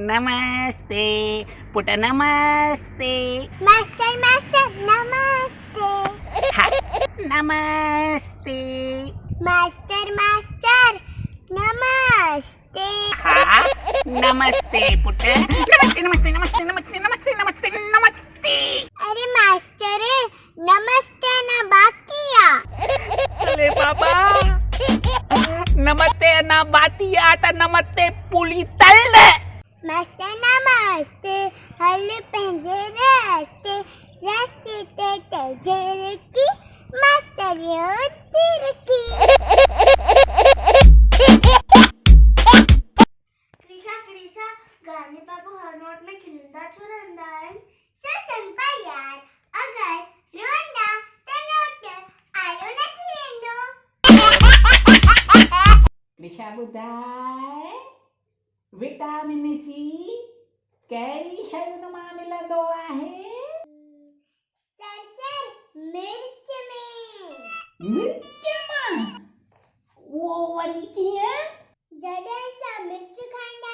नमस्ते पुट नमस्ते. Master master नमस्ते. हा नमस्ते. Master master नमस्ते. हा नमस्ते पुट. नमस्ते नमस्ते नमस्ते नमस्ते नमस्ते नमस्ते नमस्ते. अरे मास्टर नमस्ते ना बाकिया. अरे बाबा नमस्ते ना बाती आता नमस्ते पुली तल. मास्टर नमस्ते. हल पंजे रास्ते रास्ते ते तेजर की मास्टर यो सिर की. क्रिशा गाने बाबू हर नोट में खिलंदा चुरंदा है. ससन पर यार अगर रोंदा तो नोट आयो નથી વેંદો. दिशा ॿुधाए विटामिन सी कहिड़ी शयुनि मां मिलंदो आहे? सर मिर्च में. मिर्च मां? उहो वरी कीअं? जॾहिं असां मिर्च खाईंदा